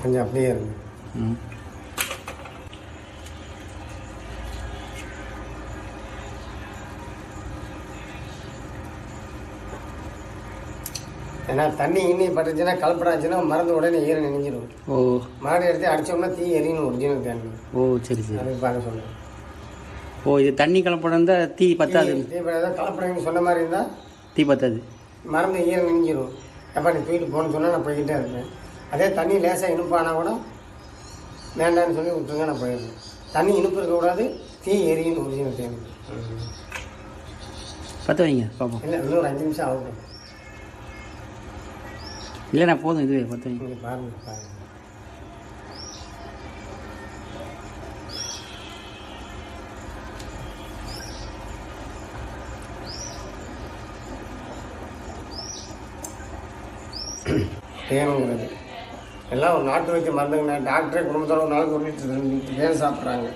கொஞ்சம் அப்படியே இருக்கு. ஏன்னா தண்ணி இன்னும் பட்டுச்சுன்னா கலப்படாச்சுன்னா மருந்து உடனே ஈரம் நினைஞ்சிடும். ஓ, மறுபடியும் எடுத்து அடித்தோம்னா தீ எரியணும் ஒரிஜினல் தண்ணி. ஓ சரி சரி. அதுக்கு பார்க்க சொல்லுங்கள். ஓ, இது தண்ணி கலப்படம் இருந்தால் தீ பத்தாது. தீ படாத கலப்படம்னு சொன்ன மாதிரி இருந்தால் தீ பத்தாது. மருந்து ஈரம் நினைஞ்சிடும். எப்போ நீ தூக்கிட்டு போகணுன்னு சொன்னால் நான் போய்கிட்டே இருப்பேன். அதே தண்ணி லேசாக இனிப்பானா கூட வேண்டான்னு சொல்லி விட்டுருங்க, நான் போயிடுவேன். தண்ணி இனிப்பு இருக்கக்கூடாது, தீ எரியணும் ஒரிஜினல் தேவை. பற்ற வைங்க பார்ப்போம். இல்லை இன்னும் ஒரு 5 நிமிஷம் ஆகும். இல்லைண்ணா போதும், இதுவே பற்ற வைங்க. நீங்கள் பாருங்கள் பாருங்கள். தேனுங்கிறது எல்லாம் ஒரு நாட்டு வைத்திய மருந்துங்க. டாக்டரே குடும்பத்தோட ஒரு நாளைக்கு 1 லிட்டர் 2 லிட்டர் தேன் சாப்பிட்றாங்க.